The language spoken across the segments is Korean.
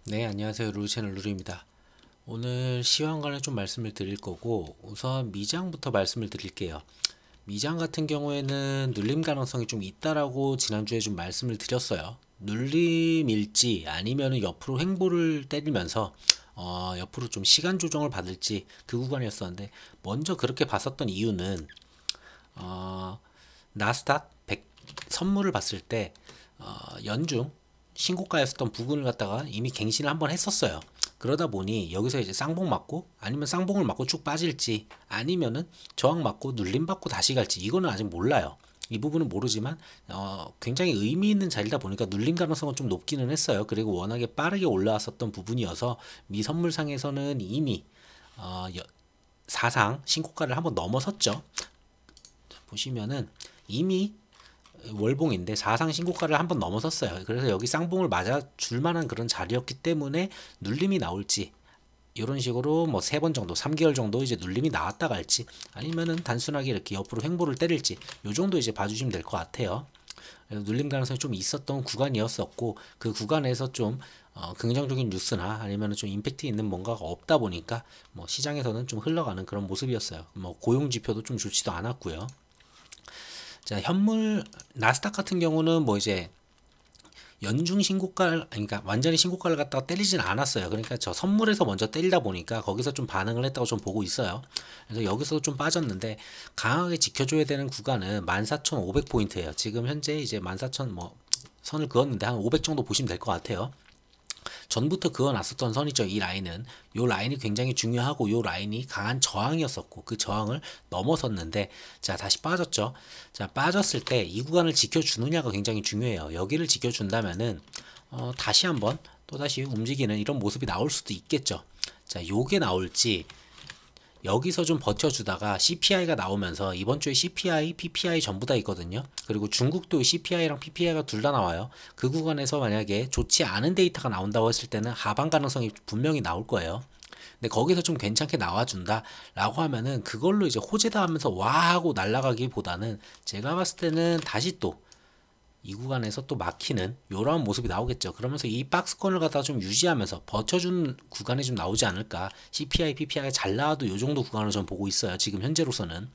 네, 안녕하세요. 루루채널 루루입니다. 오늘 시황관에 좀 말씀을 드릴 거고, 우선 미장부터 말씀을 드릴게요. 미장 같은 경우에는 눌림 가능성이 좀 있다라고 지난주에 좀 말씀을 드렸어요. 눌림일지 아니면 옆으로 횡보를 때리면서 옆으로 좀 시간 조정을 받을지 그 구간이었었는데, 먼저 그렇게 봤었던 이유는 나스닥 100 선물을 봤을 때 연중 신고가였었던 부분을 갖다가 이미 갱신을 한번 했었어요. 그러다 보니 여기서 이제 쌍봉 맞고 아니면 쌍봉을 맞고 쭉 빠질지 아니면은 저항 맞고 눌림 받고 다시 갈지 이거는 아직 몰라요. 이 부분은 모르지만 굉장히 의미 있는 자리다 보니까 눌림 가능성은 좀 높기는 했어요. 그리고 워낙에 빠르게 올라왔었던 부분이어서 미 선물상에서는 이미 사상 신고가를 한번 넘어섰죠. 보시면은 이미 월봉인데 사상 신고가를 한번 넘어섰어요. 그래서 여기 쌍봉을 맞아 줄 만한 그런 자리였기 때문에 눌림이 나올지 이런 식으로 뭐 3번 정도 3개월 정도 이제 눌림이 나왔다 갈지 아니면은 단순하게 이렇게 옆으로 횡보를 때릴지 요 정도 이제 봐주시면 될 것 같아요. 그래서 눌림 가능성이 좀 있었던 구간이었었고 그 구간에서 좀 긍정적인 뉴스나 아니면 좀 임팩트 있는 뭔가가 없다 보니까 뭐 시장에서는 좀 흘러가는 그런 모습이었어요. 뭐 고용 지표도 좀 좋지도 않았고요. 자, 현물 나스닥 같은 경우는 뭐 이제 연중 신고가를 그러니까 완전히 신고가를 갖다가 때리진 않았어요. 그러니까 저 선물에서 먼저 때리다 보니까 거기서 좀 반응을 했다고 좀 보고 있어요. 그래서 여기서 좀 빠졌는데 강하게 지켜줘야 되는 구간은 14,500포인트예요. 지금 현재 이제 14,000 뭐 선을 그었는데 한 500 정도 보시면 될 것 같아요. 전부터 그어놨었던 선이죠. 이 라인은 요 라인이 굉장히 중요하고 요 라인이 강한 저항이었었고 그 저항을 넘어섰는데 자 다시 빠졌죠. 자 빠졌을 때 이 구간을 지켜주느냐가 굉장히 중요해요. 여기를 지켜준다면은 다시 한번 또다시 움직이는 이런 모습이 나올 수도 있겠죠. 자 요게 나올지 여기서 좀 버텨주다가 CPI가 나오면서 이번 주에 CPI, PPI 전부 다 있거든요. 그리고 중국도 CPI랑 PPI가 둘 다 나와요. 그 구간에서 만약에 좋지 않은 데이터가 나온다고 했을 때는 하방 가능성이 분명히 나올 거예요. 근데 거기서 좀 괜찮게 나와준다 라고 하면은 그걸로 이제 호재다 하면서 와 하고 날아가기보다는 제가 봤을 때는 다시 또 이 구간에서 또 막히는 요런 모습이 나오겠죠. 그러면서 이 박스권을 갖다가 좀 유지하면서 버텨준 구간이 좀 나오지 않을까. CPI, PPI가 잘 나와도 요 정도 구간을 좀 보고 있어요. 지금 현재로서는.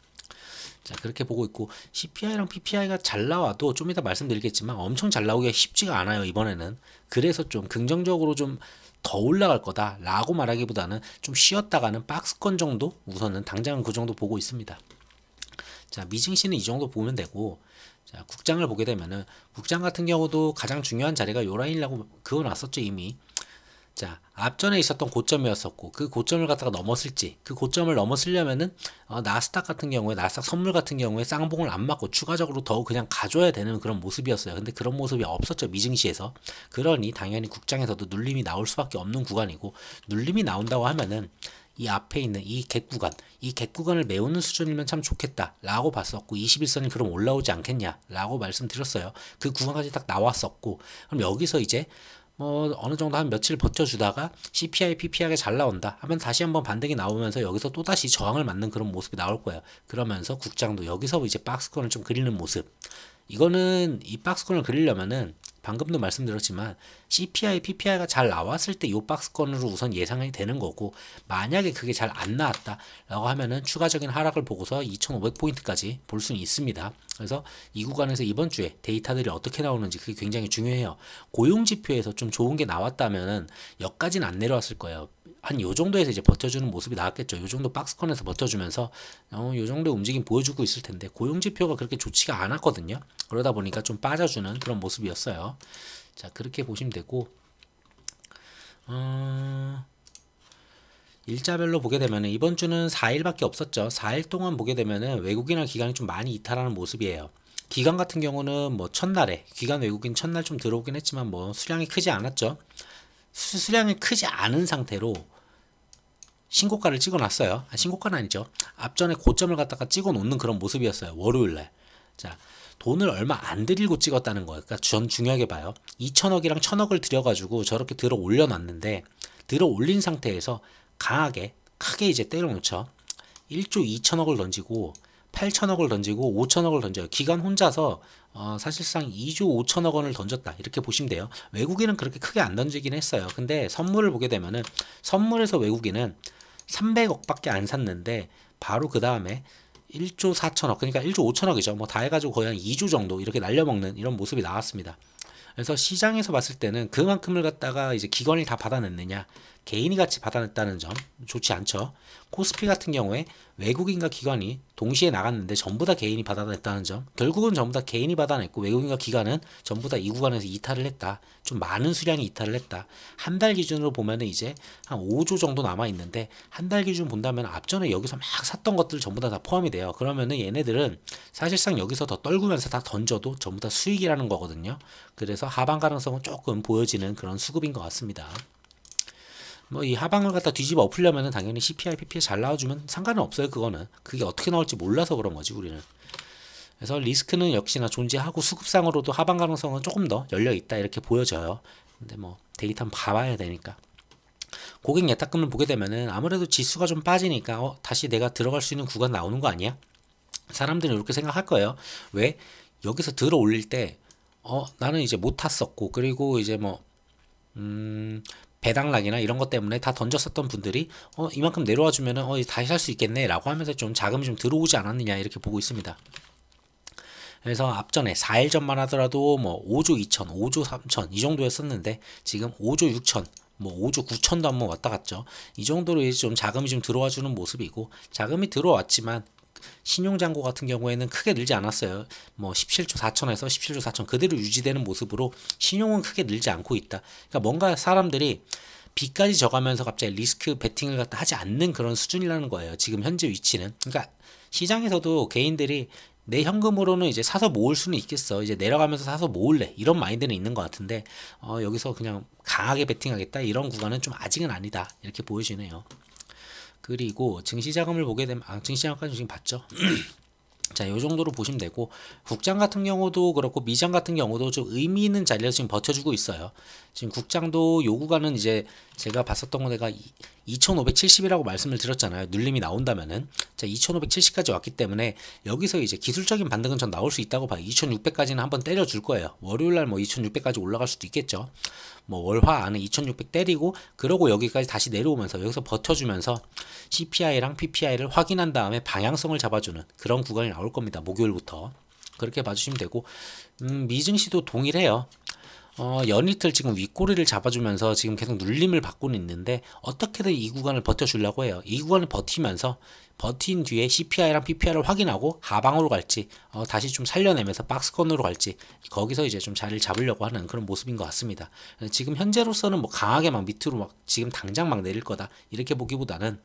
자, 그렇게 보고 있고 CPI랑 PPI가 잘 나와도 좀 이따 말씀드리겠지만 엄청 잘 나오기가 쉽지가 않아요. 이번에는. 그래서 좀 긍정적으로 좀 더 올라갈 거다 라고 말하기보다는 좀 쉬었다가는 박스권 정도 우선은 당장은 그 정도 보고 있습니다. 자, 미증시는 이 정도 보면 되고, 자, 국장을 보게 되면은, 국장 같은 경우도 가장 중요한 자리가 요 라인이라고 그어놨었죠, 이미. 자, 앞전에 있었던 고점이었었고, 그 고점을 갖다가 넘었을지, 그 고점을 넘었으려면은, 나스닥 같은 경우에, 나스닥 선물 같은 경우에 쌍봉을 안 맞고 추가적으로 더 그냥 가져야 되는 그런 모습이었어요. 근데 그런 모습이 없었죠, 미증시에서. 그러니 당연히 국장에서도 눌림이 나올 수밖에 없는 구간이고, 눌림이 나온다고 하면은, 이 앞에 있는 이 갭 구간, 이 갭 구간을 메우는 수준이면 참 좋겠다 라고 봤었고 21선이 그럼 올라오지 않겠냐 라고 말씀드렸어요. 그 구간까지 딱 나왔었고 그럼 여기서 이제 뭐 어느 정도 한 며칠 버텨주다가 CPI, PPI가 잘 나온다 하면 다시 한번 반등이 나오면서 여기서 또다시 저항을 맞는 그런 모습이 나올 거예요. 그러면서 국장도 여기서 이제 박스권을 좀 그리는 모습. 이거는 이 박스권을 그리려면은 방금도 말씀드렸지만 CPI, PPI가 잘 나왔을 때 이 박스권으로 우선 예상이 되는 거고 만약에 그게 잘 안 나왔다라고 하면은 추가적인 하락을 보고서 2,500포인트까지 볼 수는 있습니다. 그래서 이 구간에서 이번 주에 데이터들이 어떻게 나오는지 그게 굉장히 중요해요. 고용 지표에서 좀 좋은 게 나왔다면은 여기까지는 안 내려왔을 거예요. 한 요 정도에서 이제 버텨주는 모습이 나왔겠죠. 요 정도 박스권에서 버텨주면서 요 정도 움직임 보여주고 있을 텐데 고용 지표가 그렇게 좋지가 않았거든요. 그러다 보니까 좀 빠져주는 그런 모습이었어요. 자, 그렇게 보시면 되고 일자별로 보게 되면 이번 주는 4일밖에 없었죠. 4일 동안 보게 되면 외국인이나 기관이 좀 많이 이탈하는 모습이에요. 기관 같은 경우는 뭐 첫날에 기관 외국인 첫날 좀 들어오긴 했지만 뭐 수량이 크지 않았죠. 수량이 크지 않은 상태로 신고가를 찍어놨어요. 신고가는 아니죠. 앞전에 고점을 갖다가 찍어놓는 그런 모습이었어요. 월요일날. 자, 돈을 얼마 안 들이고 찍었다는 거예요. 그러니까 전 중요하게 봐요. 2천억이랑 1천억을 들여가지고 저렇게 들어 올려놨는데 들어 올린 상태에서 강하게 크게 이제 때려놓죠. 1조 2천억을 던지고 8천억을 던지고 5천억을 던져요. 기관 혼자서 사실상 2조 5천억 원을 던졌다 이렇게 보시면 돼요. 외국인은 그렇게 크게 안 던지긴 했어요. 근데 선물을 보게 되면은 선물에서 외국인은 300억밖에 안 샀는데 바로 그 다음에 1조 4천억 그러니까 1조 5천억이죠. 뭐 다 해가지고 거의 한 2조 정도 이렇게 날려먹는 이런 모습이 나왔습니다. 그래서 시장에서 봤을 때는 그만큼을 갖다가 이제 기관이 다 받아냈느냐 개인이 같이 받아냈다는 점 좋지 않죠. 코스피 같은 경우에 외국인과 기관이 동시에 나갔는데 전부 다 개인이 받아냈다는 점 결국은 전부 다 개인이 받아냈고 외국인과 기관은 전부 다 이 구간에서 이탈을 했다. 좀 많은 수량이 이탈을 했다. 한 달 기준으로 보면은 이제 한 5조 정도 남아있는데 한 달 기준 본다면 앞전에 여기서 막 샀던 것들 전부 다 포함이 돼요. 그러면은 얘네들은 사실상 여기서 더 떨구면서 다 던져도 전부 다 수익이라는 거거든요. 그래서 하방 가능성은 조금 보여지는 그런 수급인 것 같습니다. 뭐 이 하방을 갖다 뒤집어 엎으려면은 당연히 CPI, PPI 잘 나와주면 상관은 없어요. 그거는 그게 어떻게 나올지 몰라서 그런 거지 우리는. 그래서 리스크는 역시나 존재하고 수급상으로도 하방 가능성은 조금 더 열려 있다 이렇게 보여져요. 근데 뭐 데이터 한번 봐봐야 되니까. 고객 예탁금을 보게 되면은 아무래도 지수가 좀 빠지니까 다시 내가 들어갈 수 있는 구간 나오는 거 아니야? 사람들은 이렇게 생각할 거예요. 왜? 여기서 들어 올릴 때 나는 이제 못 탔었고 그리고 이제 뭐 배당락이나 이런 것 때문에 다 던졌었던 분들이 이만큼 내려와 주면은 다시 살 수 있겠네 라고 하면서 좀 자금이 좀 들어오지 않았느냐 이렇게 보고 있습니다. 그래서 앞전에 4일 전만 하더라도 뭐 5조 2천, 5조 3천 이 정도였었는데 지금 5조 6천, 뭐 5조 9천도 한번 왔다 갔죠. 이 정도로 이제 좀 자금이 좀 들어와 주는 모습이고 자금이 들어왔지만 신용잔고 같은 경우에는 크게 늘지 않았어요. 뭐 17조 4천에서 17조 4천 그대로 유지되는 모습으로 신용은 크게 늘지 않고 있다. 그러니까 뭔가 사람들이 빚까지 져가면서 갑자기 리스크 베팅을 갖다 하지 않는 그런 수준이라는 거예요. 지금 현재 위치는. 그러니까 시장에서도 개인들이 내 현금으로는 이제 사서 모을 수는 있겠어. 이제 내려가면서 사서 모을래. 이런 마인드는 있는 것 같은데 여기서 그냥 강하게 베팅하겠다. 이런 구간은 좀 아직은 아니다. 이렇게 보여지네요. 그리고 증시자금을 보게 되면 증시자금까지 지금 봤죠. 자, 요 정도로 보시면 되고 국장 같은 경우도 그렇고 미장 같은 경우도 좀 의미 있는 자리에서 지금 버텨주고 있어요. 지금 국장도 요 구간은 이제 제가 봤었던 거 내가 2570이라고 말씀을 드렸잖아요. 눌림이 나온다면은 자 2570까지 왔기 때문에 여기서 이제 기술적인 반등은 전 나올 수 있다고 봐요. 2600까지는 한번 때려줄 거예요. 월요일날 뭐 2600까지 올라갈 수도 있겠죠. 뭐 월화 안에 2600 때리고 그러고 여기까지 다시 내려오면서 여기서 버텨주면서 CPI랑 PPI를 확인한 다음에 방향성을 잡아주는 그런 구간이 나올 겁니다. 목요일부터 그렇게 봐주시면 되고 미증시도 동일해요. 연이틀 지금 윗꼬리를 잡아주면서 지금 계속 눌림을 받고는 있는데 어떻게든 이 구간을 버텨주려고 해요. 이 구간을 버티면서 버틴 뒤에 CPI랑 PPI를 확인하고 하방으로 갈지 다시 좀 살려내면서 박스권으로 갈지 거기서 이제 좀 자리를 잡으려고 하는 그런 모습인 것 같습니다. 지금 현재로서는 뭐 강하게 막 밑으로 막 지금 당장 막 내릴 거다 이렇게 보기보다는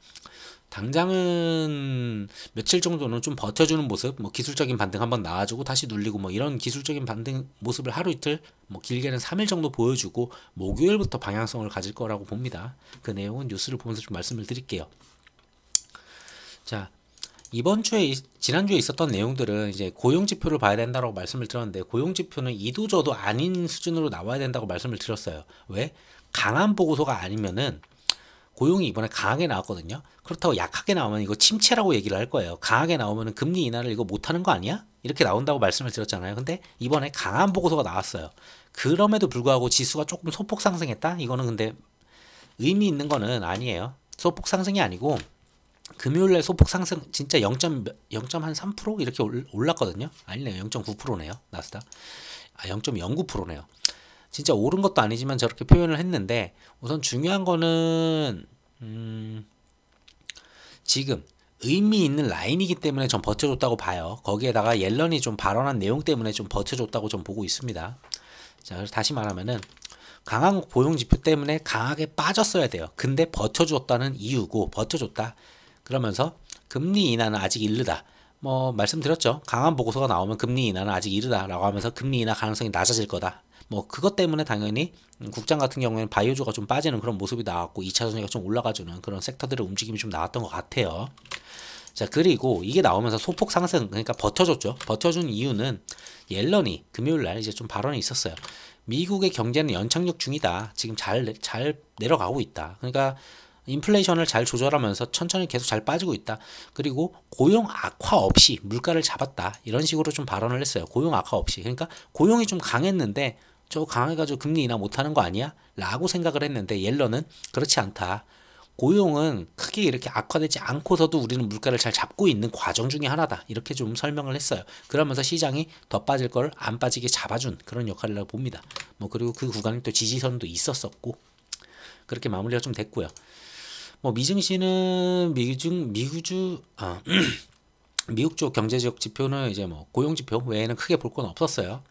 당장은 며칠 정도는 좀 버텨주는 모습, 뭐 기술적인 반등 한번 나와주고 다시 눌리고 뭐 이런 기술적인 반등 모습을 하루 이틀, 뭐 길게는 3일 정도 보여주고 목요일부터 방향성을 가질 거라고 봅니다. 그 내용은 뉴스를 보면서 좀 말씀을 드릴게요. 자, 이번 주에 지난주에 있었던 내용들은 이제 고용 지표를 봐야 된다고 말씀을 드렸는데 고용 지표는 이도 저도 아닌 수준으로 나와야 된다고 말씀을 드렸어요. 왜? 강한 보고서가 아니면은 고용이 이번에 강하게 나왔거든요. 그렇다고 약하게 나오면 이거 침체라고 얘기를 할 거예요. 강하게 나오면 금리 인하를 이거 못하는 거 아니야? 이렇게 나온다고 말씀을 드렸잖아요. 근데 이번에 강한 보고서가 나왔어요. 그럼에도 불구하고 지수가 조금 소폭 상승했다? 이거는 근데 의미 있는 거는 아니에요. 소폭 상승이 아니고 금요일날 소폭 상승 진짜 0.3% 이렇게 올랐거든요. 아니네요. 0.9%네요. 나스닥. 0.09%네요. 진짜 오른 것도 아니지만 저렇게 표현을 했는데 우선 중요한 거는 지금 의미 있는 라인이기 때문에 전 버텨줬다고 봐요. 거기에다가 옐런이 좀 발언한 내용 때문에 좀 버텨줬다고 좀 보고 있습니다. 자, 그래서 다시 말하면은 강한 고용 지표 때문에 강하게 빠졌어야 돼요. 근데 버텨줬다는 이유고 버텨줬다. 그러면서 금리 인하는 아직 이르다. 뭐 말씀드렸죠. 강한 보고서가 나오면 금리 인하는 아직 이르다라고 하면서 금리 인하 가능성이 낮아질 거다. 뭐 그것 때문에 당연히 국장 같은 경우에는 바이오주가 좀 빠지는 그런 모습이 나왔고 2차 전지가 좀 올라가주는 그런 섹터들의 움직임이 좀 나왔던 것 같아요. 자, 그리고 이게 나오면서 소폭 상승, 그러니까 버텨줬죠. 버텨준 이유는 옐런이 금요일날 이제 좀 발언이 있었어요. 미국의 경제는 연착륙 중이다. 지금 잘 내려가고 있다. 그러니까 인플레이션을 잘 조절하면서 천천히 계속 잘 빠지고 있다. 그리고 고용 악화 없이 물가를 잡았다. 이런 식으로 좀 발언을 했어요. 고용 악화 없이. 그러니까 고용이 좀 강했는데 저 강해가지고 금리 인하 못하는 거 아니야? 라고 생각을 했는데 옐런은 그렇지 않다. 고용은 크게 이렇게 악화되지 않고서도 우리는 물가를 잘 잡고 있는 과정 중에 하나다. 이렇게 좀 설명을 했어요. 그러면서 시장이 더 빠질 걸 안 빠지게 잡아준 그런 역할이라고 봅니다. 뭐 그리고 그 구간에 또 지지선도 있었었고 그렇게 마무리가 좀 됐고요. 뭐 미증시는 미국 쪽 경제적 지표는 이제 뭐 고용 지표 외에는 크게 볼 건 없었어요.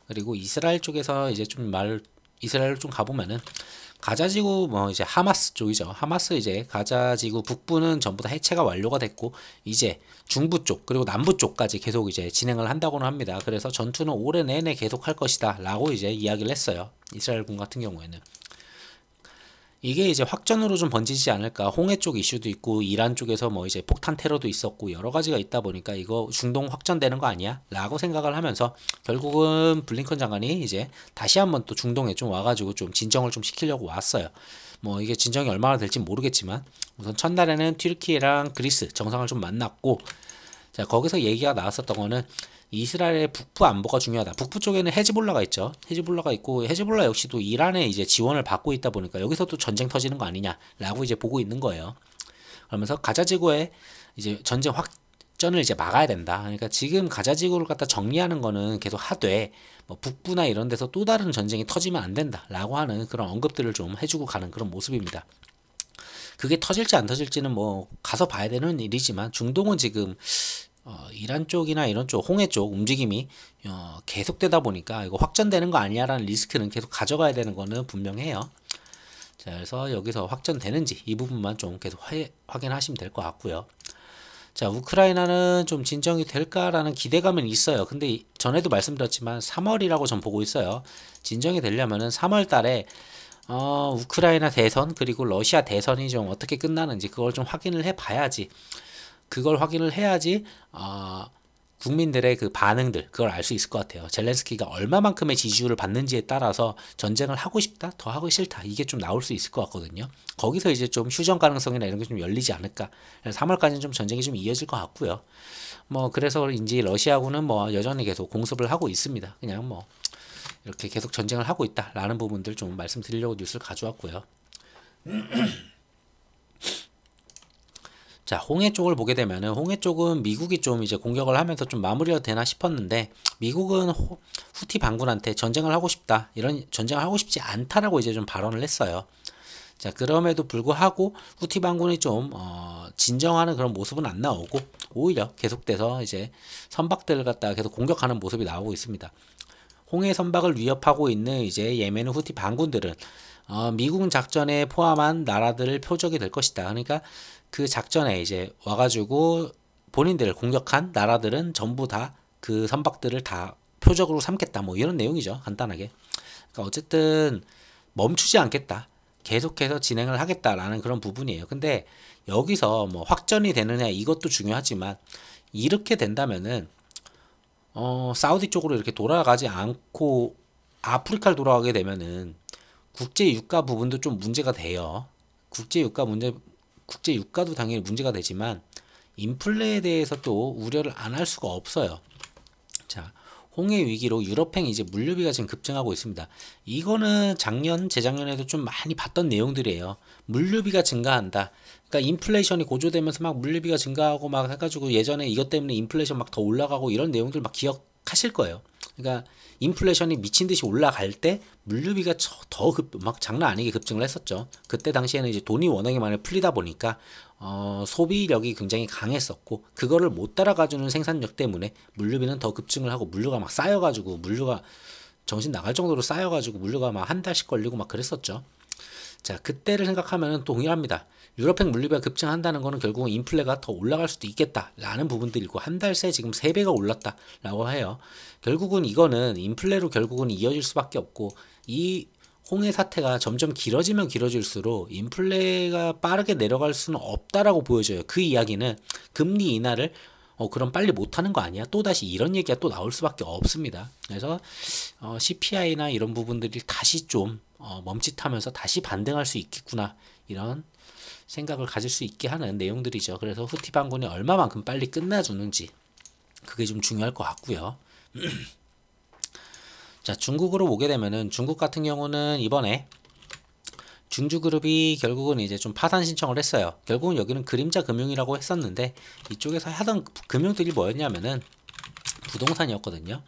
그리고 이스라엘 쪽에서 이제 이스라엘로 좀 가보면은 가자지구 뭐 이제 하마스 쪽이죠. 하마스 이제 가자지구 북부는 전부 다 해체가 완료가 됐고 이제 중부 쪽 그리고 남부 쪽까지 계속 이제 진행을 한다고는 합니다. 그래서 전투는 올해 내내 계속 할 것이다라고 이제 이야기를 했어요. 이스라엘군 같은 경우에는. 이게 이제 확전으로 좀 번지지 않을까. 홍해 쪽 이슈도 있고 이란 쪽에서 뭐 이제 폭탄 테러도 있었고 여러 가지가 있다 보니까 이거 중동 확전되는 거 아니야? 라고 생각을 하면서 결국은 블링컨 장관이 이제 다시 한번 또 중동에 좀 와가지고 좀 진정을 좀 시키려고 왔어요. 뭐 이게 진정이 얼마나 될지 모르겠지만 우선 첫날에는 튀르키예랑 그리스 정상을 좀 만났고 자 거기서 얘기가 나왔었던 거는 이스라엘의 북부 안보가 중요하다. 북부 쪽에는 헤즈볼라가 있죠. 헤즈볼라가 있고 헤즈볼라 역시도 이란의 이제 지원을 받고 있다 보니까 여기서도 전쟁 터지는 거 아니냐라고 이제 보고 있는 거예요. 그러면서 가자지구의 이제 전쟁 확전을 이제 막아야 된다. 그러니까 지금 가자지구를 갖다 정리하는 거는 계속 하되 뭐 북부나 이런 데서 또 다른 전쟁이 터지면 안 된다라고 하는 그런 언급들을 좀 해주고 가는 그런 모습입니다. 그게 터질지 안 터질지는 뭐 가서 봐야 되는 일이지만 중동은 지금 이란 쪽이나 이런 쪽 홍해 쪽 움직임이 계속되다 보니까 이거 확전되는 거 아니야라는 리스크는 계속 가져가야 되는 거는 분명해요. 자, 그래서 여기서 확전되는지 이 부분만 좀 계속 확인하시면 될 것 같고요. 자, 우크라이나는 좀 진정이 될까라는 기대감은 있어요. 근데 전에도 말씀드렸지만 3월이라고 전 보고 있어요. 진정이 되려면은 3월 달에 우크라이나 대선 그리고 러시아 대선이 좀 어떻게 끝나는지 그걸 좀 확인을 해봐야지. 그걸 확인을 해야지 국민들의 그 반응들 그걸 알 수 있을 것 같아요. 젤렌스키가 얼마만큼의 지지율을 받는지에 따라서 전쟁을 하고 싶다, 더 하고 싫다 이게 좀 나올 수 있을 것 같거든요. 거기서 이제 좀 휴전 가능성이나 이런 게 좀 열리지 않을까. 3월까지는 좀 전쟁이 좀 이어질 것 같고요. 뭐 그래서인지 러시아군은 뭐 여전히 계속 공습을 하고 있습니다. 그냥 뭐 이렇게 계속 전쟁을 하고 있다라는 부분들 좀 말씀드리려고 뉴스를 가져왔고요. 자, 홍해 쪽을 보게 되면은 홍해 쪽은 미국이 좀 이제 공격을 하면서 좀 마무리가 되나 싶었는데 미국은 후티 반군한테 전쟁을 하고 싶다. 이런 전쟁을 하고 싶지 않다라고 이제 좀 발언을 했어요. 자, 그럼에도 불구하고 후티 반군이 좀 진정하는 그런 모습은 안 나오고 오히려 계속돼서 이제 선박들을 갖다가 계속 공격하는 모습이 나오고 있습니다. 홍해 선박을 위협하고 있는 이제 예멘 후티 반군들은 미국 작전에 포함한 나라들 표적이 될 것이다. 그러니까 그 작전에 이제 와가지고 본인들을 공격한 나라들은 전부 다 그 선박들을 다 표적으로 삼겠다. 뭐 이런 내용이죠. 간단하게. 그러니까 어쨌든 멈추지 않겠다. 계속해서 진행을 하겠다라는 그런 부분이에요. 근데 여기서 뭐 확전이 되느냐 이것도 중요하지만 이렇게 된다면은 사우디 쪽으로 이렇게 돌아가지 않고 아프리카를 돌아가게 되면은 국제 유가 부분도 좀 문제가 돼요. 국제 유가도 당연히 문제가 되지만 인플레에 대해서 또 우려를 안 할 수가 없어요. 자, 홍해 위기로 유럽행 이제 물류비가 지금 급증하고 있습니다. 이거는 재작년에도 좀 많이 봤던 내용들이에요. 물류비가 증가한다. 그러니까 인플레이션이 고조되면서 막 물류비가 증가하고 막 해가지고 예전에 이것 때문에 인플레이션 막 더 올라가고 이런 내용들 막 기억하실 거예요. 그러니까 인플레이션이 미친 듯이 올라갈 때 물류비가 막 장난 아니게 급증을 했었죠. 그때 당시에는 이제 돈이 워낙에 많이 풀리다 보니까 소비력이 굉장히 강했었고 그거를 못 따라가주는 생산력 때문에 물류비는 더 급증을 하고 물류가 막 쌓여가지고 물류가 정신 나갈 정도로 쌓여가지고 물류가 막 한 달씩 걸리고 막 그랬었죠. 자, 그때를 생각하면 동일합니다. 유럽행 물류비가 급증한다는 거는 결국은 인플레가 더 올라갈 수도 있겠다라는 부분들이고 한 달 새 지금 3배가 올랐다라고 해요. 결국은 이거는 인플레로 결국은 이어질 수밖에 없고 이 홍해 사태가 점점 길어지면 길어질수록 인플레가 빠르게 내려갈 수는 없다라고 보여져요. 그 이야기는 금리 인하를 그럼 빨리 못하는 거 아니야? 또다시 이런 얘기가 또 나올 수밖에 없습니다. 그래서 CPI나 이런 부분들이 다시 좀 멈칫하면서 다시 반등할 수 있겠구나, 이런 생각을 가질 수 있게 하는 내용들이죠. 그래서 후티 반군이 얼마만큼 빨리 끝나주는지, 그게 좀 중요할 것 같고요. 자, 중국으로 오게 되면은, 중국 같은 경우는 이번에 중주그룹이 결국은 이제 좀 파산 신청을 했어요. 결국은 여기는 그림자 금융이라고 했었는데, 이쪽에서 하던 금융들이 뭐였냐면은 부동산이었거든요.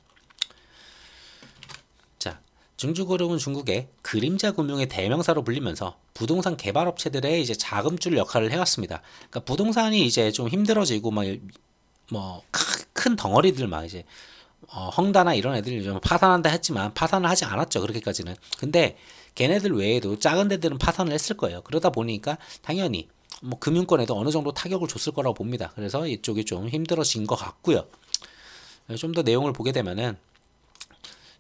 자, 중주그룹은 중국의 그림자 금융의 대명사로 불리면서 부동산 개발업체들의 이제 자금줄 역할을 해왔습니다. 그러니까 부동산이 이제 좀 힘들어지고 막 뭐 큰 덩어리들 막 이제 헝다나 이런 애들이 좀 파산한다 했지만 파산을 하지 않았죠. 그렇게까지는. 근데 걔네들 외에도 작은 데들은 파산을 했을 거예요. 그러다 보니까 당연히 뭐 금융권에도 어느 정도 타격을 줬을 거라고 봅니다. 그래서 이쪽이 좀 힘들어진 것 같고요. 좀 더 내용을 보게 되면은,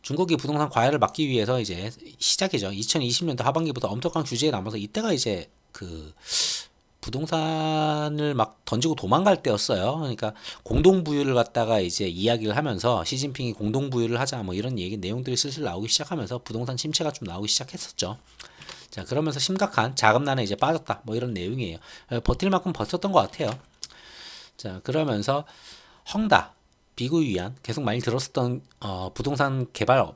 중국이 부동산 과열을 막기 위해서 이제 시작이죠. 2020년도 하반기부터 엄격한 규제에 나서서, 이때가 이제 그 부동산을 막 던지고 도망갈 때였어요. 그러니까 공동부유를 갖다가 이제 이야기를 하면서 시진핑이 공동부유를 하자 뭐 이런 얘기 내용들이 슬슬 나오기 시작하면서 부동산 침체가 좀 나오기 시작했었죠. 자, 그러면서 심각한 자금난에 이제 빠졌다 뭐 이런 내용이에요. 버틸 만큼 버텼던 것 같아요. 자, 그러면서 헝다, 비구유한 계속 많이 들었었던 부동산 개발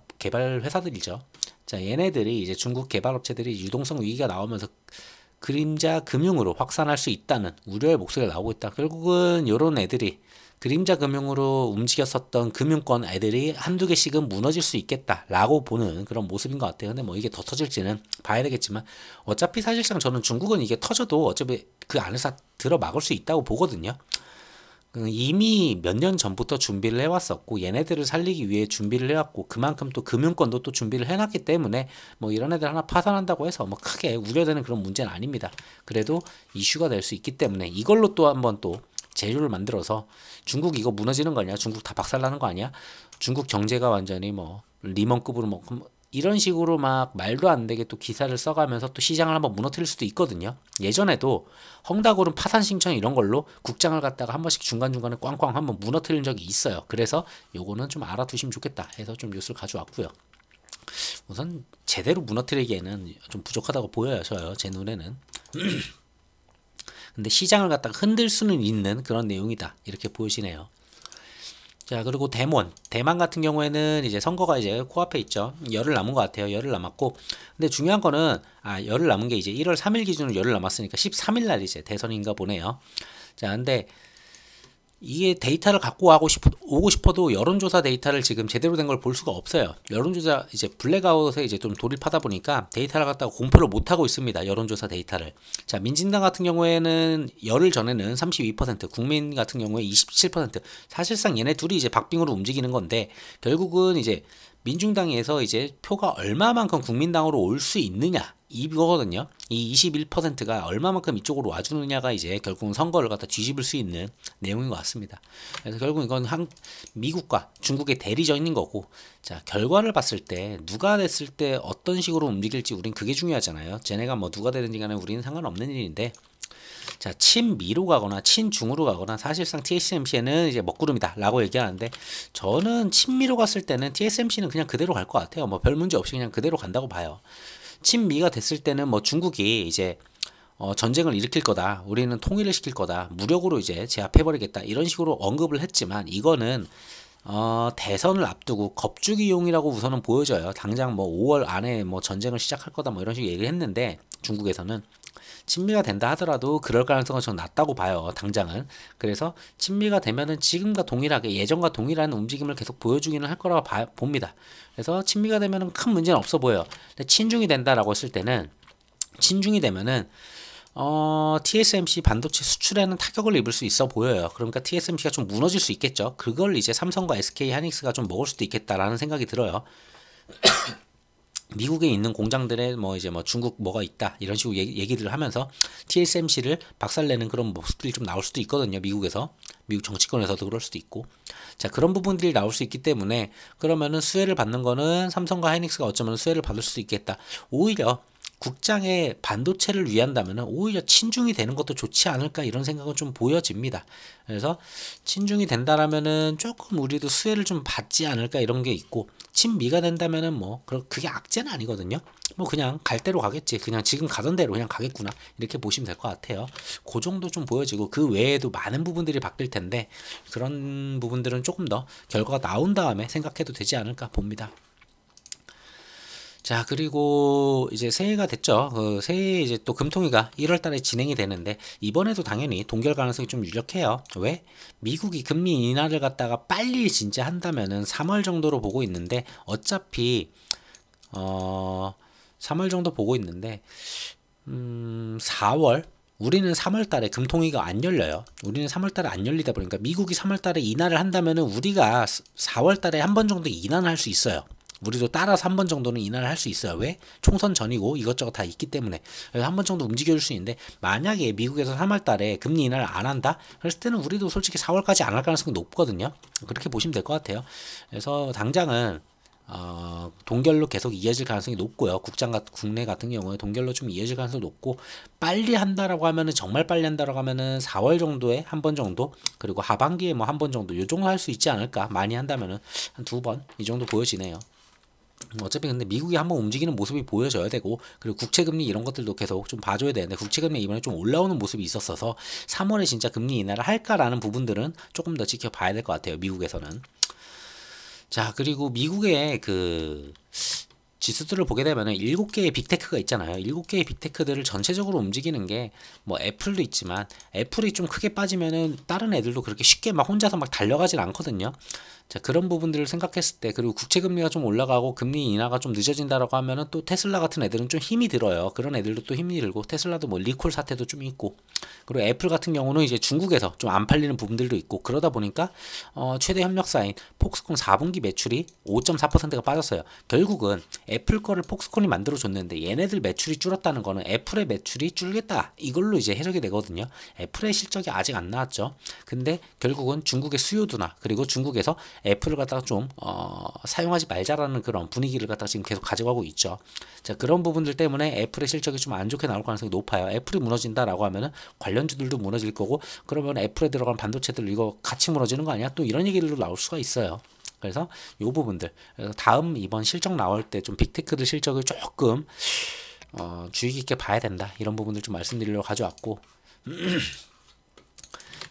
회사들이죠. 자, 얘네들이 이제 중국 개발업체들이 유동성 위기가 나오면서 그림자 금융으로 확산할 수 있다는 우려의 목소리가 나오고 있다. 결국은 이런 애들이 그림자 금융으로 움직였었던 금융권 애들이 한두 개씩은 무너질 수 있겠다라고 보는 그런 모습인 것 같아요. 근데 뭐 이게 더 터질지는 봐야 되겠지만, 어차피 사실상 저는 중국은 이게 터져도 어차피 그 안에서 들어 막을 수 있다고 보거든요. 이미 몇 년 전부터 준비를 해왔었고, 얘네들을 살리기 위해 준비를 해왔고, 그만큼 또 금융권도 또 준비를 해놨기 때문에 뭐 이런 애들 하나 파산한다고 해서 뭐 크게 우려되는 그런 문제는 아닙니다. 그래도 이슈가 될 수 있기 때문에 이걸로 또 한번 또 재료를 만들어서, 중국 이거 무너지는 거 아니야? 중국 다 박살나는 거 아니야? 중국 경제가 완전히 뭐 리먼급으로 뭐 이런 식으로 막 말도 안 되게 또 기사를 써가면서 또 시장을 한번 무너뜨릴 수도 있거든요. 예전에도 헝다그룹 파산 신청 이런 걸로 국장을 갖다가 한 번씩 중간중간에 꽝꽝 한번 무너뜨린 적이 있어요. 그래서 요거는 좀 알아두시면 좋겠다 해서 좀 뉴스를 가져왔고요. 우선 제대로 무너뜨리기에는 좀 부족하다고 보여요. 제 눈에는. 근데 시장을 갖다가 흔들 수는 있는 그런 내용이다, 이렇게 보여지네요. 자, 그리고 대만 같은 경우에는 이제 선거가 이제 코앞에 있죠. 열흘 남은 것 같아요. 열흘 남았고, 근데 중요한 거는 열흘 남은 게 이제 1월 3일 기준으로 열흘 남았으니까 13일 날 이제 대선인가 보네요. 자, 근데 이게 데이터를 갖고 오고 싶어도 여론조사 데이터를 지금 제대로 된 걸 볼 수가 없어요. 여론조사 이제 블랙아웃에 이제 좀 돌입하다 보니까 데이터를 갖다가 공표를 못 하고 있습니다. 여론조사 데이터를. 자, 민진당 같은 경우에는 열흘 전에는 32%, 국민 같은 경우에 27%. 사실상 얘네 둘이 이제 박빙으로 움직이는 건데, 결국은 이제 민중당에서 이제 표가 얼마만큼 국민당으로 올 수 있느냐, 이거거든요. 이 21%가 얼마만큼 이쪽으로 와주느냐가 이제 결국은 선거를 갖다 뒤집을 수 있는 내용인 것 같습니다. 그래서 결국 이건 미국과 중국의 대리전인 거고, 자, 결과를 봤을 때 누가 됐을 때 어떤 식으로 움직일지 우린 그게 중요하잖아요. 쟤네가 뭐 누가 되든지 간에 우리는 상관없는 일인데, 자, 친미로 가거나 친중으로 가거나 사실상 TSMC는 이제 먹구름이다 라고 얘기하는데, 저는 친미로 갔을 때는 TSMC는 그냥 그대로 갈 것 같아요. 뭐 별 문제 없이 그냥 그대로 간다고 봐요. 친미가 됐을 때는 뭐 중국이 이제 전쟁을 일으킬 거다, 우리는 통일을 시킬 거다, 무력으로 이제 제압해버리겠다, 이런 식으로 언급을 했지만, 이거는 대선을 앞두고 겁주기용이라고 우선은 보여져요. 당장 뭐 5월 안에 뭐 전쟁을 시작할 거다 뭐 이런 식으로 얘기를 했는데, 중국에서는 친미가 된다 하더라도 그럴 가능성은 저는 낮다고 봐요, 당장은. 그래서 친미가 되면은 지금과 동일하게, 예전과 동일한 움직임을 계속 보여주기는 할 거라고 봅니다. 그래서 친미가 되면은 큰 문제는 없어 보여요. 근데 친중이 된다라고 했을 때는, 친중이 되면은 TSMC 반도체 수출에는 타격을 입을 수 있어 보여요. 그러니까 TSMC가 좀 무너질 수 있겠죠. 그걸 이제 삼성과 SK 하이닉스가 좀 먹을 수도 있겠다라는 생각이 들어요. 미국에 있는 공장들에 뭐 이제 뭐 중국 뭐가 있다 이런 식으로 얘기들을 하면서 TSMC를 박살내는 그런 모습들이 좀 나올 수도 있거든요. 미국에서, 미국 정치권에서도 그럴 수도 있고. 자, 그런 부분들이 나올 수 있기 때문에, 그러면은 수혜를 받는 거는 삼성과 하이닉스가 어쩌면 수혜를 받을 수도 있겠다. 오히려 국장의 반도체를 위한다면 오히려 친중이 되는 것도 좋지 않을까 이런 생각은 좀 보여집니다. 그래서 친중이 된다라면은 조금 우리도 수혜를 좀 받지 않을까 이런 게 있고, 친미가 된다면은 뭐 그게 악재는 아니거든요. 뭐 그냥 갈 대로 가겠지, 그냥 지금 가던 대로 그냥 가겠구나 이렇게 보시면 될 것 같아요. 그 정도 좀 보여지고, 그 외에도 많은 부분들이 바뀔 텐데 그런 부분들은 조금 더 결과가 나온 다음에 생각해도 되지 않을까 봅니다. 자, 그리고 이제 새해가 됐죠. 새해 이제 또 금통위가 1월 달에 진행이 되는데, 이번에도 당연히 동결 가능성이 좀 유력해요. 왜? 미국이 금리 인하를 갖다가 빨리 진짜 한다면은 3월 정도로 보고 있는데, 어차피 3월 정도 보고 있는데 4월, 우리는 3월 달에 금통위가 안 열려요. 우리는 3월 달에 안 열리다 보니까 미국이 3월 달에 인하를 한다면은 우리가 4월 달에 한 번 정도 인하를 할 수 있어요. 우리도 따라서 한 번 정도는 인하를 할 수 있어요. 왜? 총선 전이고 이것저것 다 있기 때문에. 그래서 한 번 정도 움직여줄 수 있는데, 만약에 미국에서 3월 달에 금리 인하를 안 한다? 그랬을 때는 우리도 솔직히 4월까지 안 할 가능성이 높거든요. 그렇게 보시면 될 것 같아요. 그래서 당장은 동결로 계속 이어질 가능성이 높고요. 국내 같은 경우에 동결로 좀 이어질 가능성이 높고, 빨리 한다라고 하면은, 정말 빨리 한다라고 하면은 4월 정도에 한 번 정도, 그리고 하반기에 뭐 한 번 정도, 요 정도 할 수 있지 않을까. 많이 한다면은 한 2번 이 정도 보여지네요. 어차피 근데 미국이 한번 움직이는 모습이 보여져야 되고, 그리고 국채금리 이런 것들도 계속 좀 봐줘야 되는데, 국채금리 이번에 좀 올라오는 모습이 있었어서 3월에 진짜 금리 인하를 할까라는 부분들은 조금 더 지켜봐야 될 것 같아요, 미국에서는. 자, 그리고 미국의 그 지수들을 보게 되면은 7개의 빅테크가 있잖아요. 7개의 빅테크들을 전체적으로 움직이는 게, 뭐 애플도 있지만, 애플이 좀 크게 빠지면은 다른 애들도 그렇게 쉽게 막 혼자서 막 달려가진 않거든요. 자, 그런 부분들을 생각했을 때, 그리고 국채금리가 좀 올라가고 금리 인하가 좀 늦어진다라고 하면은 또 테슬라 같은 애들은 좀 힘이 들어요. 그런 애들도 또 힘이 들고, 테슬라도 뭐 리콜 사태도 좀 있고, 그리고 애플 같은 경우는 이제 중국에서 좀 안 팔리는 부분들도 있고, 그러다 보니까 최대 협력사인 폭스콘 4분기 매출이 5.4%가 빠졌어요. 결국은 애플 거를 폭스콘이 만들어 줬는데 얘네들 매출이 줄었다는 거는 애플의 매출이 줄겠다, 이걸로 이제 해석이 되거든요. 애플의 실적이 아직 안 나왔죠. 근데 결국은 중국의 수요도나, 그리고 중국에서 애플을 갖다가 좀 사용하지 말자라는 그런 분위기를 갖다가 지금 계속 가져가고 있죠. 자, 그런 부분들 때문에 애플의 실적이 좀 안 좋게 나올 가능성이 높아요. 애플이 무너진다라고 하면은 관련주들도 무너질 거고, 그러면 애플에 들어간 반도체들 이거 같이 무너지는 거 아니야? 또 이런 얘기들도 나올 수가 있어요. 그래서 요 부분들, 그래서 다음 이번 실적 나올 때 좀 빅테크들 실적을 조금 주의 깊게 봐야 된다, 이런 부분들 좀 말씀드리려고 가져왔고,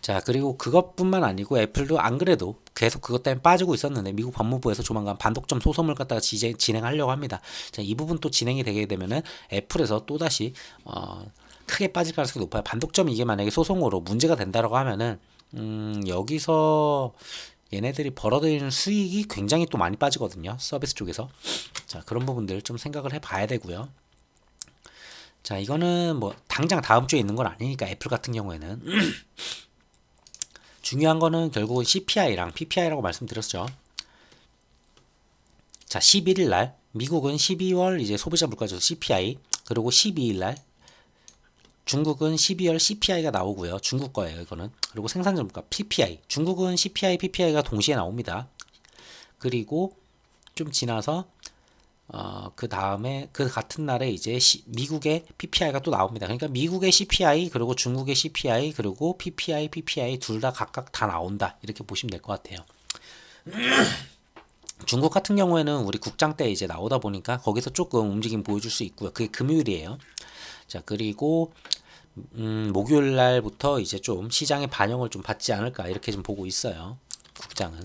자, 그리고 그것뿐만 아니고 애플도 안 그래도 계속 그것 때문에 빠지고 있었는데, 미국 법무부에서 조만간 반독점 소송을 갖다가 진행하려고 합니다. 자, 이 부분 또 진행이 되게 되면은 애플에서 또다시 크게 빠질 가능성이 높아요. 반독점이 이게 만약에 소송으로 문제가 된다라고 하면은 여기서 얘네들이 벌어들이는 수익이 굉장히 또 많이 빠지거든요, 서비스 쪽에서. 자, 그런 부분들 좀 생각을 해봐야 되고요. 자, 이거는 뭐 당장 다음 주에 있는 건 아니니까, 애플 같은 경우에는 중요한 거는 결국은 CPI랑 PPI라고 말씀드렸죠. 자, 11일 날 미국은 12월 이제 소비자 물가지수 CPI, 그리고 12일 날 중국은 12월 CPI가 나오고요. 중국 거예요, 이거는. 그리고 생산자 물가 PPI. 중국은 CPI, PPI가 동시에 나옵니다. 그리고 좀 지나서 그 다음에 그 같은 날에 이제 미국의 PPI가 또 나옵니다. 그러니까 미국의 CPI, 그리고 중국의 CPI, 그리고 PPI 둘 다 각각 다 나온다, 이렇게 보시면 될 것 같아요. 중국 같은 경우에는 우리 국장 때 이제 나오다 보니까 거기서 조금 움직임 보여줄 수 있고요. 그게 금요일이에요. 자, 그리고 목요일 날부터 이제 좀 시장의 반영을 좀 받지 않을까, 이렇게 좀 보고 있어요, 국장은.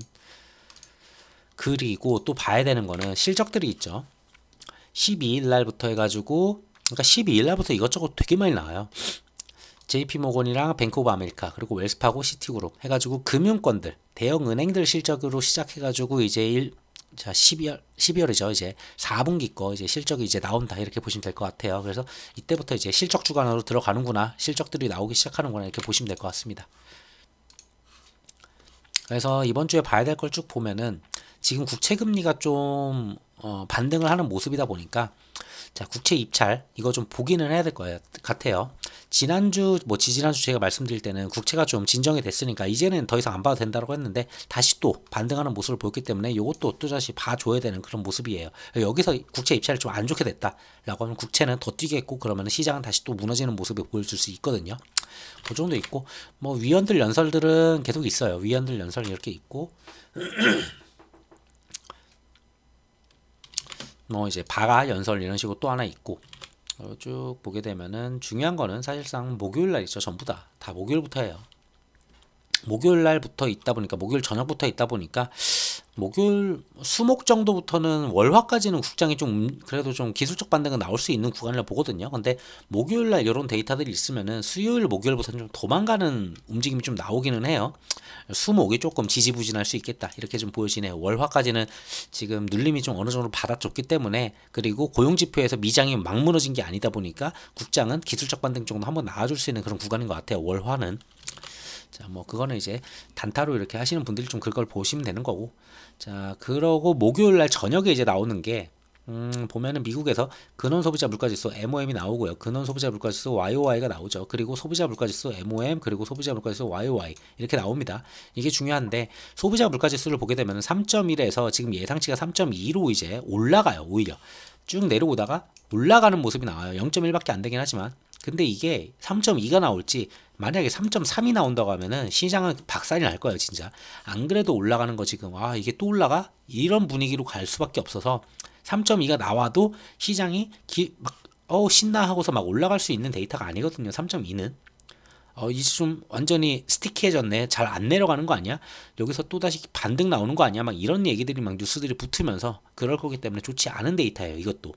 그리고 또 봐야 되는 거는 실적들이 있죠. 12일 날부터 해가지고, 그러니까 12일 날부터 이것저것 되게 많이 나와요. JP모건이랑 뱅크 오브 아메리카, 그리고 웰스파고, 시티그룹 해가지고 금융권들, 대형 은행들 실적으로 시작해가지고 이제 12월이죠. 이제 4분기 거 이제 실적이 이제 나온다, 이렇게 보시면 될 것 같아요. 그래서 이때부터 이제 실적 주간으로 들어가는구나, 실적들이 나오기 시작하는구나, 이렇게 보시면 될 것 같습니다. 그래서 이번 주에 봐야 될 걸 쭉 보면은, 지금 국채 금리가 좀 반등을 하는 모습이다 보니까, 자, 국채 입찰 이거 좀 보기는 해야 될 것 같아요. 지난주 뭐 지지난주 제가 말씀드릴 때는 국채가 좀 진정이 됐으니까 이제는 더 이상 안 봐도 된다고 했는데 다시 또 반등하는 모습을 보였기 때문에 이것도 또다시 봐줘야 되는 그런 모습이에요. 여기서 국채 입찰이 좀 안 좋게 됐다라고 하면 국채는 더 뛰겠고 그러면 시장은 다시 또 무너지는 모습을 보여줄 수 있거든요. 그 정도 있고 뭐 위원들 연설들은 계속 있어요. 위원들 연설 이렇게 있고 뭐 이제 바가 연설 이런 식으로 또 하나 있고 쭉 보게 되면은 중요한 거는 사실상 목요일 날 있죠. 전부 다 목요일부터 해요. 목요일 날부터 있다 보니까 목요일 저녁부터 있다 보니까 목요일 수목 정도부터는 월화까지는 국장이 좀 그래도 좀 기술적 반등은 나올 수 있는 구간이라 보거든요. 근데 목요일 날 이런 데이터들이 있으면은 수요일 목요일부터는 좀 도망가는 움직임이 좀 나오기는 해요. 수목이 조금 지지부진할 수 있겠다 이렇게 좀 보여지네요. 월화까지는 지금 눌림이 좀 어느 정도 받아줬기 때문에 그리고 고용지표에서 미장이 막 무너진 게 아니다 보니까 국장은 기술적 반등 정도 한번 나와줄 수 있는 그런 구간인 것 같아요. 월화는. 자, 뭐 그거는 이제 단타로 이렇게 하시는 분들이 좀 그걸 보시면 되는 거고. 자, 그러고 목요일 날 저녁에 이제 나오는 게 보면은 미국에서 근원 소비자 물가지수 MOM이 나오고요. 근원 소비자 물가지수 YOY가 나오죠. 그리고 소비자 물가지수 MOM 그리고 소비자 물가지수 YOY 이렇게 나옵니다. 이게 중요한데 소비자 물가지수를 보게 되면 3.1에서 지금 예상치가 3.2로 이제 올라가요. 오히려 쭉 내려오다가 올라가는 모습이 나와요. 0.1밖에 안 되긴 하지만 근데 이게 3.2가 나올지 만약에 3.3이 나온다고 하면은 시장은 박살이 날 거예요, 진짜. 안 그래도 올라가는 거 지금 이게 또 올라가? 이런 분위기로 갈 수밖에 없어서 3.2가 나와도 시장이 신나 하고서 막 올라갈 수 있는 데이터가 아니거든요. 3.2는. 이제 좀 완전히 스티키해졌네. 잘 안 내려가는 거 아니야? 여기서 또다시 반등 나오는 거 아니야? 막 이런 얘기들이 막 뉴스들이 붙으면서 그럴 거기 때문에 좋지 않은 데이터예요, 이것도.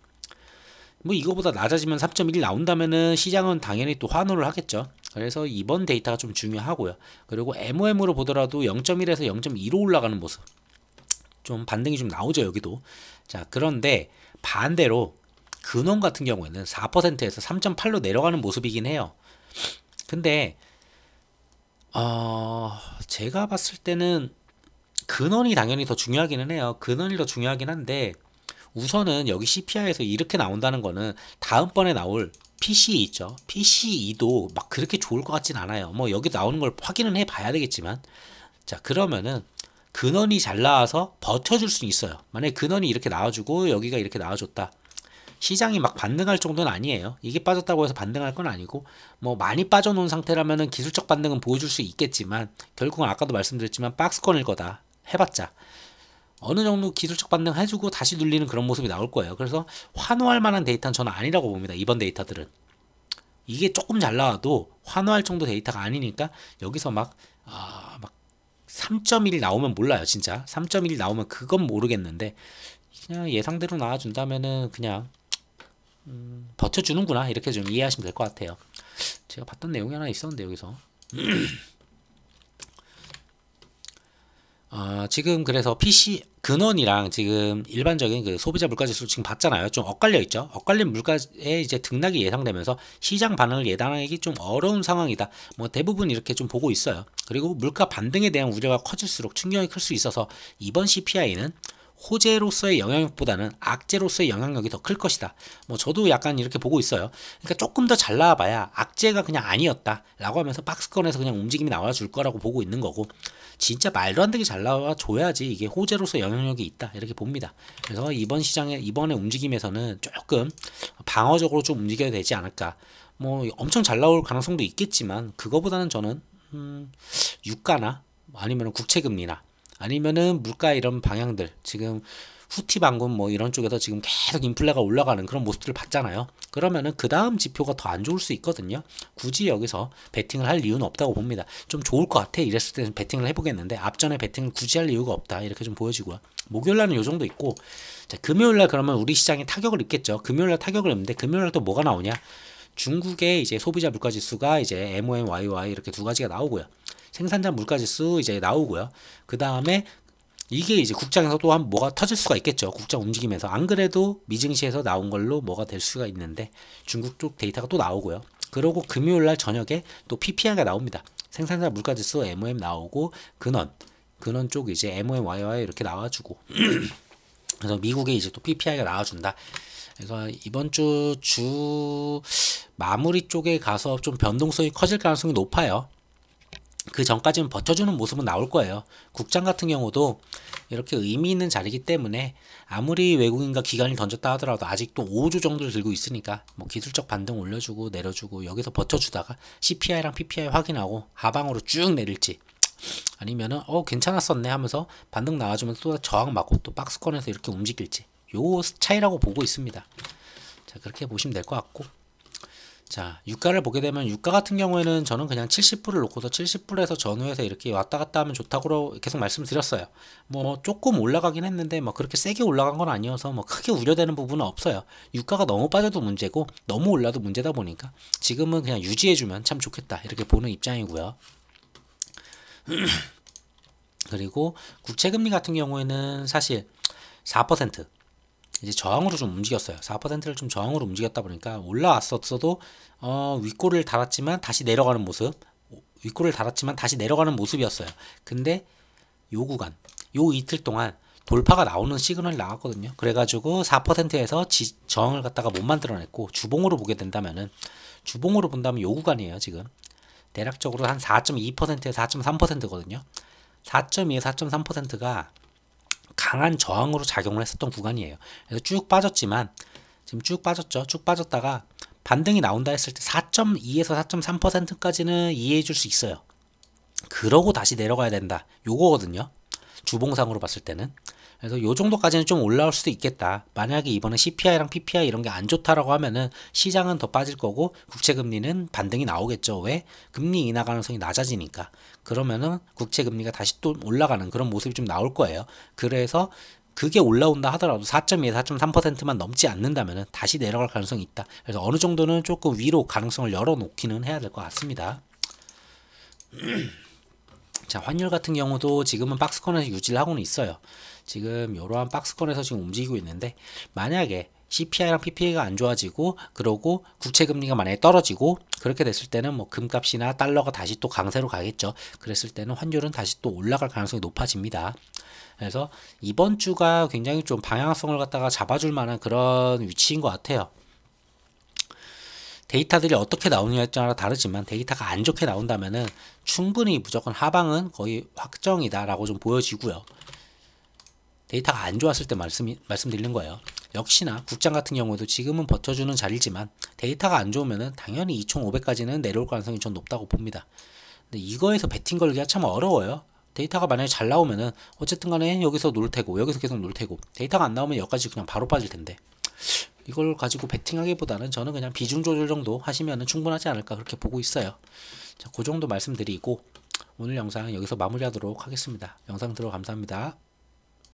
뭐 이거보다 낮아지면 3.1 나온다면은 시장은 당연히 또 환호를 하겠죠. 그래서 이번 데이터가 좀 중요하고요. 그리고 MOM으로 보더라도 0.1에서 0.2로 올라가는 모습. 좀 반등이 좀 나오죠, 여기도. 자, 그런데 반대로 근원 같은 경우에는 4%에서 3.8로 내려가는 모습이긴 해요. 근데 제가 봤을 때는 근원이 당연히 더 중요하기는 해요. 근원이 더 중요하긴 한데 우선은 여기 CPI에서 이렇게 나온다는 거는 다음번에 나올 PCE 있죠. PCE도 막 그렇게 좋을 것 같진 않아요. 뭐 여기 나오는 걸 확인은 해 봐야 되겠지만 자, 그러면은 근원이 잘 나와서 버텨줄 수 있어요. 만약에 근원이 이렇게 나와주고 여기가 이렇게 나와줬다. 시장이 막 반등할 정도는 아니에요. 이게 빠졌다고 해서 반등할 건 아니고 뭐 많이 빠져놓은 상태라면은 기술적 반등은 보여줄 수 있겠지만 결국은 아까도 말씀드렸지만 박스권일 거다. 해봤자 어느 정도 기술적 반등 해주고 다시 눌리는 그런 모습이 나올 거예요. 그래서 환호할 만한 데이터는 저는 아니라고 봅니다. 이번 데이터들은. 이게 조금 잘 나와도 환호할 정도 데이터가 아니니까 여기서 막 3.1 나오면 몰라요. 진짜 3.1 나오면 그건 모르겠는데 그냥 예상대로 나와준다면은 그냥 버텨주는구나 이렇게 좀 이해하시면 될 것 같아요. 제가 봤던 내용이 하나 있었는데 여기서 지금 그래서 PC 근원이랑 지금 일반적인 그 소비자 물가지수 지금 봤잖아요. 좀 엇갈려 있죠. 엇갈린 물가에 이제 등락이 예상되면서 시장 반응을 예단하기 좀 어려운 상황이다. 뭐 대부분 이렇게 좀 보고 있어요. 그리고 물가 반등에 대한 우려가 커질수록 충격이 클 수 있어서 이번 CPI는 호재로서의 영향력보다는 악재로서의 영향력이 더 클 것이다. 뭐 저도 약간 이렇게 보고 있어요. 그러니까 조금 더 잘 나와봐야 악재가 그냥 아니었다라고 하면서 박스권에서 그냥 움직임이 나와줄 거라고 보고 있는 거고 진짜 말도 안 되게 잘 나와줘야지 이게 호재로서 영향력이 있다 이렇게 봅니다. 그래서 이번에 움직임에서는 조금 방어적으로 좀 움직여야 되지 않을까. 뭐 엄청 잘 나올 가능성도 있겠지만 그거보다는 저는 유가나 아니면 국채금리나 아니면은 물가 이런 방향들 지금 후티 방금 뭐 이런 쪽에서 지금 계속 인플레가 올라가는 그런 모습들을 봤잖아요. 그러면은 그 다음 지표가 더 안 좋을 수 있거든요. 굳이 여기서 베팅을 할 이유는 없다고 봅니다. 좀 좋을 것 같아 이랬을 때는 베팅을 해보겠는데 앞전에 베팅을 굳이 할 이유가 없다 이렇게 좀 보여지고요. 목요일날은 요 정도 있고 자, 금요일날 그러면 우리 시장이 타격을 입겠죠. 금요일날 타격을 입는데 금요일날 또 뭐가 나오냐? 중국의 이제 소비자 물가지수가 이제 MOM, YOY 이렇게 두 가지가 나오고요. 생산자 물가지수 이제 나오고요. 그 다음에 이게 이제 국장에서 또 한 뭐가 터질 수가 있겠죠. 국장 움직이면서 안 그래도 미증시에서 나온 걸로 뭐가 될 수가 있는데 중국 쪽 데이터가 또 나오고요. 그러고 금요일날 저녁에 또 PPI가 나옵니다. 생산자 물가지수 MOM 나오고 근원 쪽 이제 MOM, YOY 이렇게 나와주고 그래서 미국에 이제 또 PPI가 나와준다. 그래서 이번 주 마무리 쪽에 가서 좀 변동성이 커질 가능성이 높아요. 그 전까지는 버텨주는 모습은 나올 거예요. 국장 같은 경우도 이렇게 의미 있는 자리이기 때문에 아무리 외국인과 기관이 던졌다 하더라도 아직도 5주 정도를 들고 있으니까 뭐 기술적 반등 올려주고 내려주고 여기서 버텨주다가 CPI랑 PPI 확인하고 하방으로 쭉 내릴지, 아니면은 괜찮았었네 하면서 반등 나와주면 또 저항 맞고 또 박스권에서 이렇게 움직일지, 요 차이라고 보고 있습니다. 자, 그렇게 보시면 될 것 같고, 자, 유가를 보게 되면 유가 같은 경우에는 저는 그냥 70불을 놓고서 70불에서 전후에서 이렇게 왔다 갔다 하면 좋다고 계속 말씀드렸어요. 뭐 조금 올라가긴 했는데 뭐 그렇게 세게 올라간 건 아니어서 뭐 크게 우려되는 부분은 없어요. 유가가 너무 빠져도 문제고 너무 올라도 문제다 보니까 지금은 그냥 유지해주면 참 좋겠다, 이렇게 보는 입장이고요. 그리고 국채금리 같은 경우에는 사실 4% 이제 저항으로 좀 움직였어요. 4%를 좀 저항으로 움직였다 보니까 올라왔었어도 윗골을 달았지만 다시 내려가는 모습, 윗골을 달았지만 다시 내려가는 모습이었어요. 근데 요 구간, 요 이틀 동안 돌파가 나오는 시그널이 나왔거든요. 그래가지고 4%에서 저항을 갖다가 못 만들어냈고, 주봉으로 보게 된다면은, 주봉으로 본다면 요 구간이에요. 지금 대략적으로 한 4.2%에서 4.3%거든요. 4.2에서 4.3%가 강한 저항으로 작용을 했었던 구간이에요. 그래서 쭉 빠졌지만 지금 쭉 빠졌죠. 쭉 빠졌다가 반등이 나온다 했을 때 4.2에서 4.3%까지는 이해해 줄 수 있어요. 그러고 다시 내려가야 된다, 요거거든요. 주봉상으로 봤을 때는. 그래서 요 정도까지는 좀 올라올 수도 있겠다. 만약에 이번에 CPI랑 PPI 이런 게 안 좋다라고 하면은 시장은 더 빠질 거고 국채금리는 반등이 나오겠죠. 왜? 금리 인하 가능성이 낮아지니까. 그러면은 국채금리가 다시 또 올라가는 그런 모습이 좀 나올 거예요. 그래서 그게 올라온다 하더라도 4.2에서 4.3%만 넘지 않는다면은 다시 내려갈 가능성이 있다. 그래서 어느 정도는 조금 위로 가능성을 열어놓기는 해야 될 것 같습니다. 자, 환율 같은 경우도 지금은 박스권에서 유지를 하고는 있어요. 지금 이러한 박스권에서 지금 움직이고 있는데, 만약에 CPI랑 PPI가 안 좋아지고 그러고 국채금리가 만약에 떨어지고 그렇게 됐을 때는 뭐 금값이나 달러가 다시 또 강세로 가겠죠. 그랬을 때는 환율은 다시 또 올라갈 가능성이 높아집니다. 그래서 이번 주가 굉장히 좀 방향성을 갖다가 잡아줄 만한 그런 위치인 것 같아요. 데이터들이 어떻게 나오느냐에 따라 다르지만 데이터가 안 좋게 나온다면은 충분히 무조건 하방은 거의 확정이다 라고 좀 보여지고요. 데이터가 안 좋았을 때 말씀드리는 거예요. 역시나 국장 같은 경우도 지금은 버텨주는 자리지만 데이터가 안 좋으면은 당연히 2,500까지는 내려올 가능성이 좀 높다고 봅니다. 근데 이거에서 베팅 걸기가 참 어려워요. 데이터가 만약에 잘 나오면은 어쨌든 간에 여기서 놀 테고 여기서 계속 놀 테고, 데이터가 안 나오면 여기까지 그냥 바로 빠질 텐데, 이걸 가지고 베팅하기보다는 저는 그냥 비중 조절 정도 하시면 충분하지 않을까, 그렇게 보고 있어요. 자, 그 정도 말씀드리고 오늘 영상 여기서 마무리하도록 하겠습니다. 영상 들어 감사합니다.